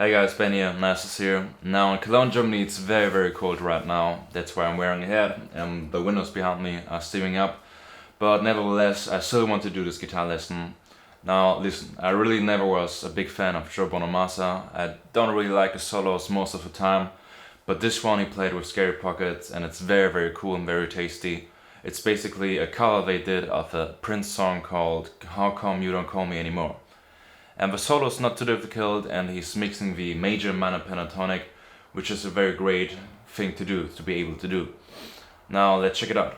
Hey guys, Ben here, Masters here. Now in Cologne, Germany, it's very cold right now. That's why I'm wearing a hat and the windows behind me are steaming up. But nevertheless, I still want to do this guitar lesson. Now listen, I really never was a big fan of Joe Bonamassa. I don't really like the solos most of the time. But this one he played with scary pockets and it's very cool and very tasty. It's basically a cover they did of a Prince song called How Come You Don't Call Me Anymore. And the solo is not too difficult and he's mixing the Major Minor Pentatonic, which is a very great thing to do, to be able to do. Now let's check it out.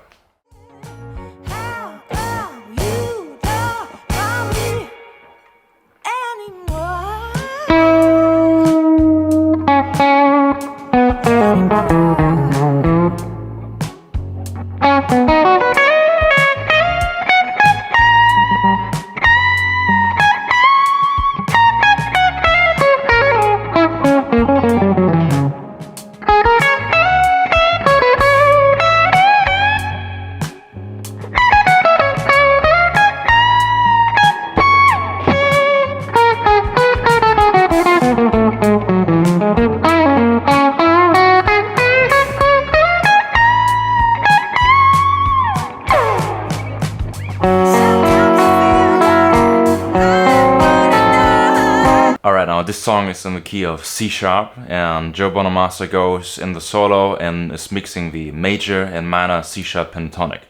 Alright, now this song is in the key of C sharp and Joe Bonamassa goes in the solo and is mixing the major and minor C sharp pentatonic.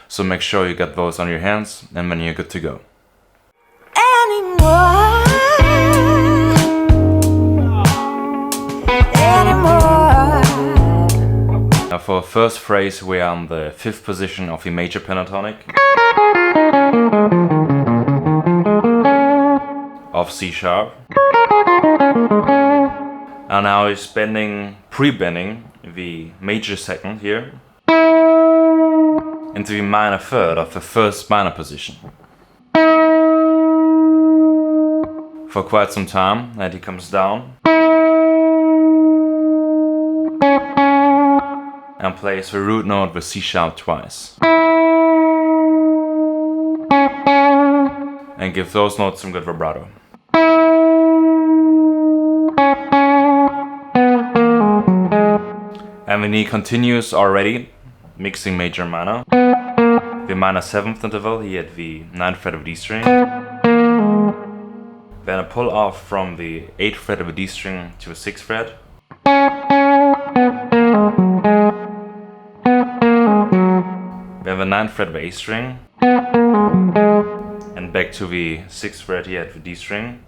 So make sure you get those on your hands and then you're good to go. Now for the first phrase we are on the 5th position of the major pentatonic of C sharp. And now he's pre-bending the major 2nd here into the minor 3rd of the 1st minor position. For quite some time, and he comes down and plays the root note with C sharp twice. And give those notes some good vibrato. And then he continues already, mixing major and minor. The minor 7th interval, he had the 9th fret of a D string. Then a pull off from the 8th fret of a D string to a 6th fret. Then the 9th fret of a string. And back to the 6th fret here at the D string.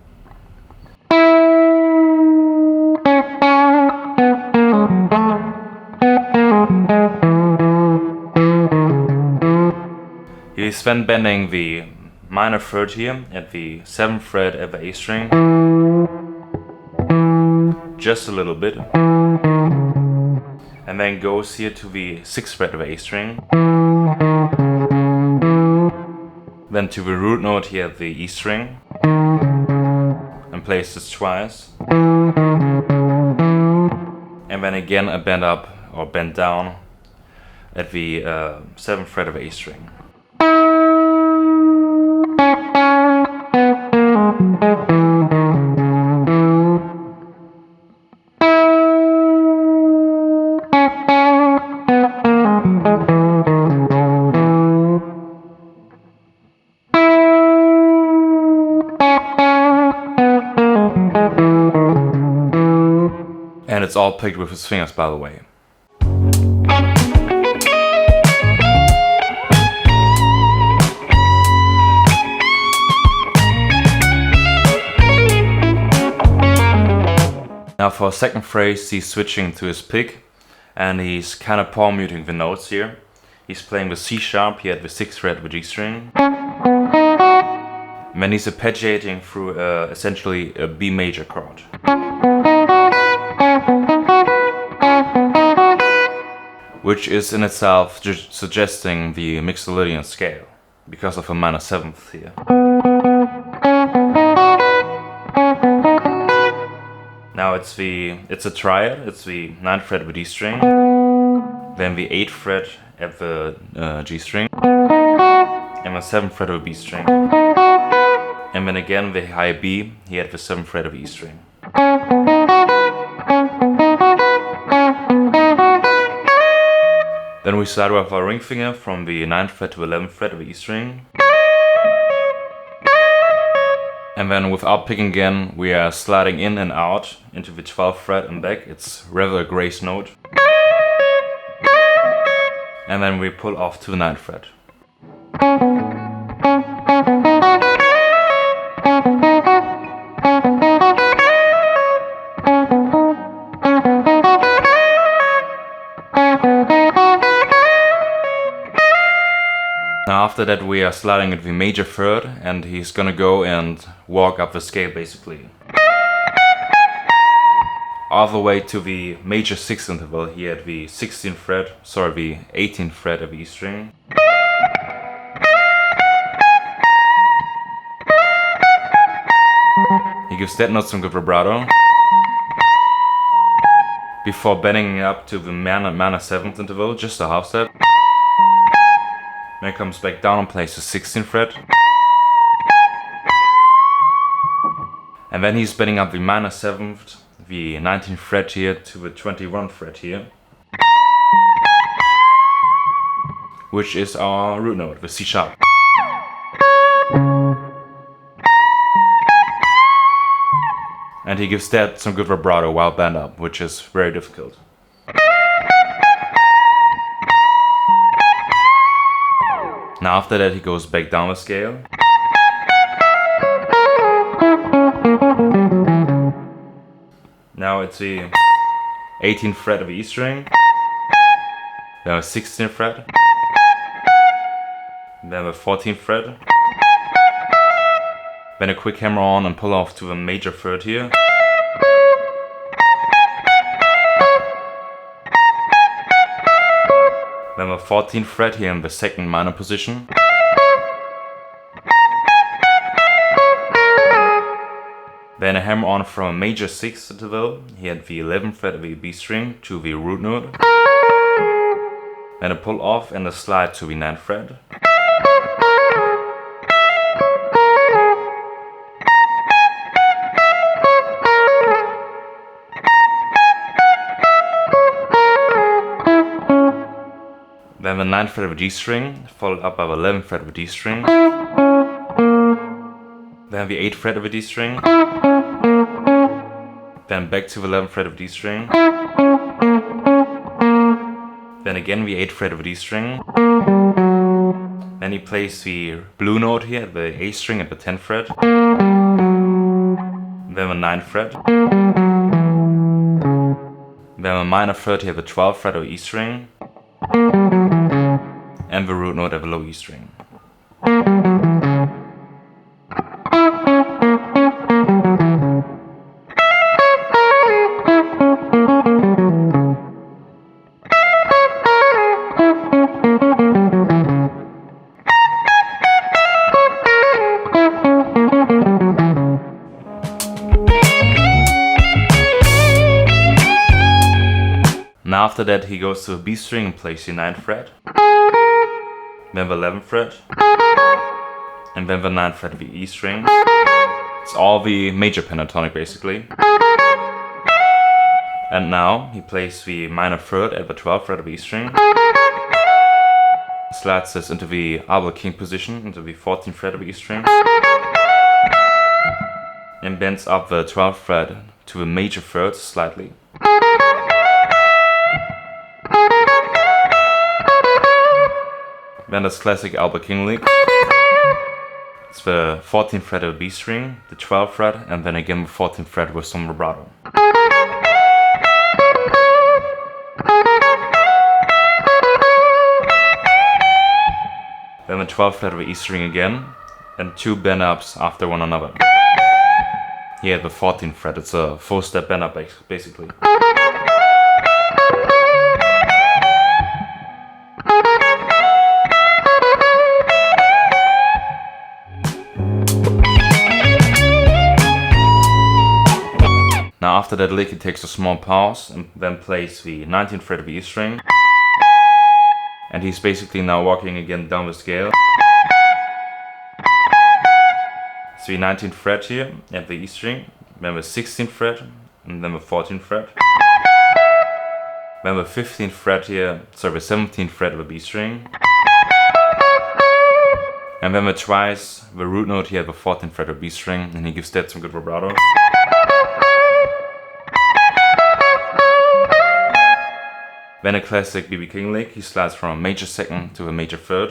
He's then bending the minor 3rd here at the 7th fret of the A string. Just a little bit. And then goes here to the 6th fret of the A string. Then to the root note here at the E string. And plays this twice. And then again a bend up or bend down at the 7th fret of A string. And it's all picked with his fingers, by the way. Now for a second phrase, he's switching to his pick and he's kind of palm muting the notes here. He's playing the C sharp here at the 6th fret of the G string. And then he's arpeggiating through essentially a B major chord. Which is in itself just suggesting the Mixolydian scale because of a minor 7th here. Now it's a triad. It's the 9th fret of a D string, then the 8th fret at the G string, and the 7th fret of a B string, and then again the high B here at the 7th fret of E string. we start with our ring finger from the 9th fret to 11th fret of the E string. And then without picking again, we are sliding in and out into the 12th fret and back. It's rather a grace note. And then we pull off to the 9th fret. Now after that we are sliding into the major third, and he's gonna go and walk up the scale basically. All the way to the major 6th interval here at the 16th fret, sorry, the 18th fret of the E string. He gives that note some good vibrato. Before bending up to the minor 7th interval, just a half step. Then comes back down and plays the 16th fret. And then he's bending up the minor 7th, the 19th fret here to the 21st fret here. Which is our root note, the C sharp. And he gives that some good vibrato while bent up, which is very difficult. Now after that he goes back down the scale. Now it's the 18th fret of the E string, then the 16th fret, then the 14th fret, then a quick hammer on and pull off to the major 3rd here. Then the 14th fret here in the 2nd minor position. Then a hammer on from a major 6th interval here at the 11th fret of the B string to the root note. Then a pull off and a slide to the 9th fret. Then the 9th fret of a G string, followed up by the 11th fret of a D string. Then the 8th fret of a D string. Then back to the 11th fret of D string. Then again the 8th fret of a D string. Then he plays the blue note here at the A string at the 10th fret. Then the 9th fret. Then a minor 3rd here at the 12th fret of E string. And the root note at the low E string. Now after that he goes to a B string and plays the 9th fret. Then the 11th fret, and then the 9th fret of the E string. It's all the major pentatonic basically. And now he plays the minor 3rd at the 12th fret of the E string. Slides this into the arbor king position, into the 14th fret of the E string. And bends up the 12th fret to the major 3rd slightly. Then this classic Albert King lick. It's the 14th fret of the B string, the 12th fret, and then again the 14th fret with some vibrato. Then the 12th fret of the E string again, and 2 bend ups after one another. Here at the 14th fret, it's a 4-step bend up basically. Now after that lick he takes a small pause and then plays the 19th fret of the E string. And he's basically now walking again down the scale. It's the 19th fret here at the E string, then the 16th fret, and then the 14th fret. Then the 15th fret here, sorry, the 17th fret of a B string. And then twice the root note here, the 14th fret of B string, and he gives that some good vibrato. Then a classic B.B. King lick, he slides from a major second to a major third.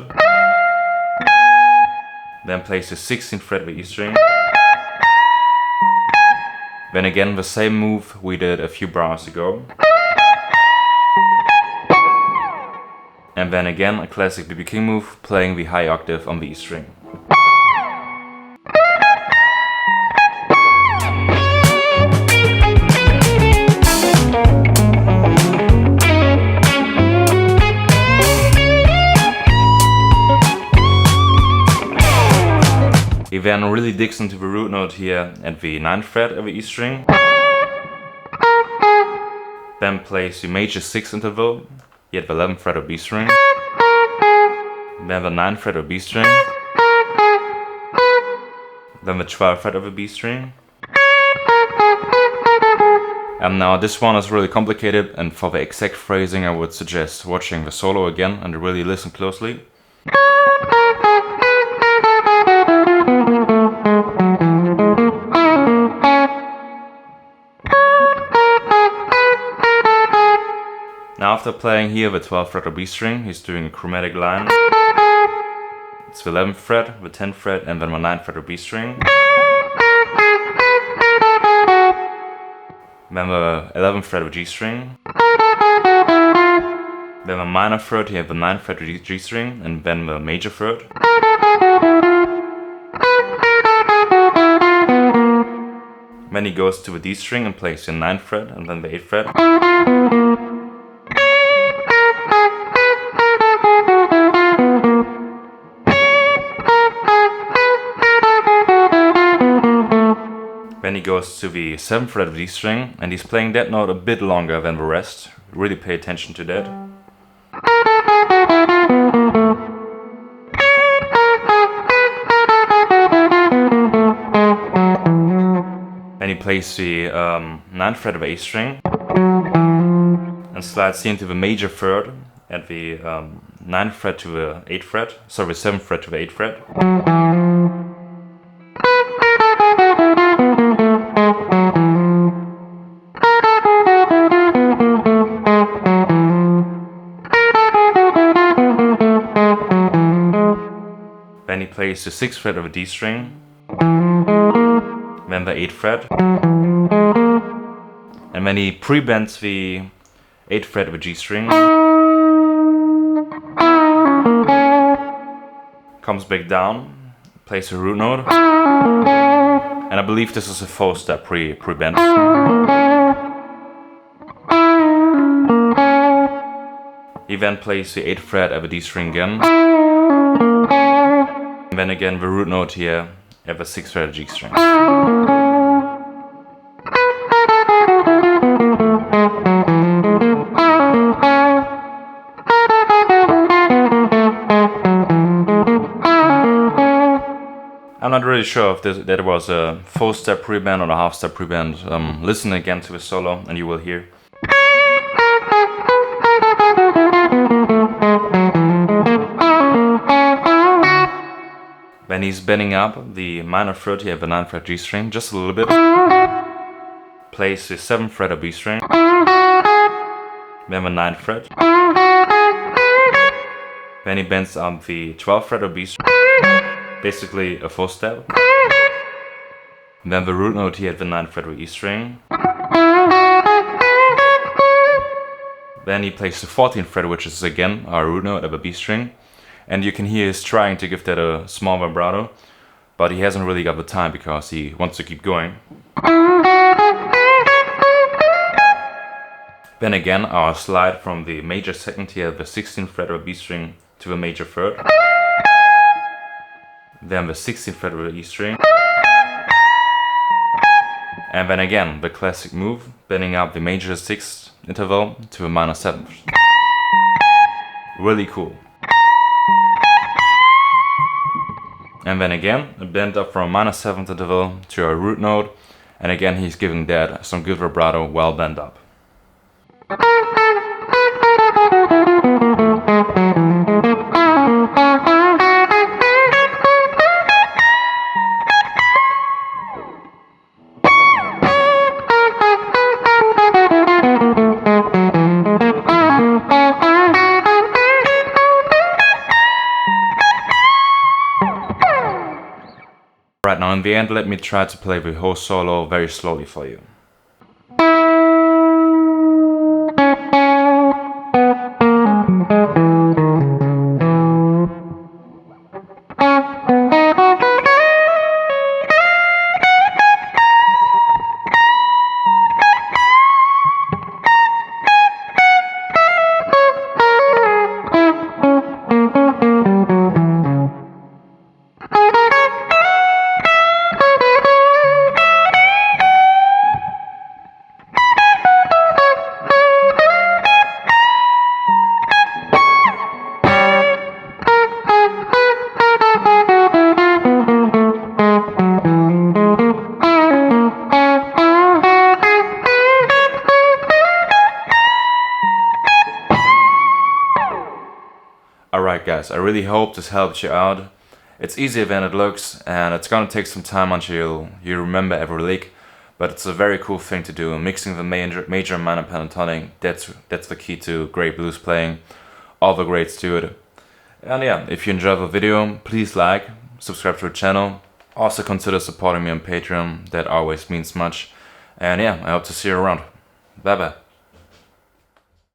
Then plays the 16th fret of the E string. Then again the same move we did a few bars ago. And then again a classic B.B. King move, playing the high octave on the E string. He then really digs into the root note here at the 9th fret of the E string. Then plays the major 6th interval here at the 11th fret of B string. Then the 9th fret of B string. Then the 12th fret of the B string. And now this one is really complicated, and for the exact phrasing I would suggest watching the solo again and really listen closely. Now after playing here the 12th fret of B string, he's doing a chromatic line. It's the 11th fret, the 10th fret, and then the 9th fret of B string. Then the 11th fret of G string. Then the minor third here, the 9th fret of G string, and then the major third. Then he goes to the D string and plays the 9th fret and then the 8th fret. Then he goes to the 7th fret of the D string, and he's playing that note a bit longer than the rest. Really pay attention to that. Then he plays the 9th fret of A string and slides into the major third at the 9th fret to the 8th fret, sorry, the 7th fret to the 8th fret. Then he plays the 6th fret of a D string, then the 8th fret, and then he pre-bends the 8th fret of a G string, comes back down, plays a root note, and I believe this is a 4-step pre-bend. He then plays the 8th fret of a D string again. And then again the root note here at the 6th fret of G string. I'm not really sure if that was a 4-step pre-bend or a half-step pre-bend. Listen again to the solo and you will hear. Then he's bending up the minor third here, the 9th fret G string, just a little bit. Plays the 7th fret of B string. Then the 9th fret. Then he bends up the 12th fret of B string. Basically a 4-step. Then the root note here at the 9th fret of E string. Then he plays the 14th fret, which is again our root note of a B string. And you can hear he's trying to give that a small vibrato, but he hasn't really got the time because he wants to keep going. Then again our slide from the major second here, the 16th fret of a B string, to the major third. Then the 16th fret of the E string. And then again the classic move, bending up the major 6th interval to a minor 7th. Really cool. And then again, a bend up from a minor 7th interval to a root note, and again he's giving that some good vibrato while bent up. in the end, let me try to play the whole solo very slowly for you. Alright guys, I really hope this helped you out. It's easier than it looks, and it's gonna take some time until you remember every lick, but it's a very cool thing to do. Mixing the major minor pentatonic, that's the key to great blues playing. All the greats do it. And yeah, if you enjoyed the video, please like, subscribe to the channel. Also consider supporting me on Patreon, that always means much. And yeah, I hope to see you around. Bye bye.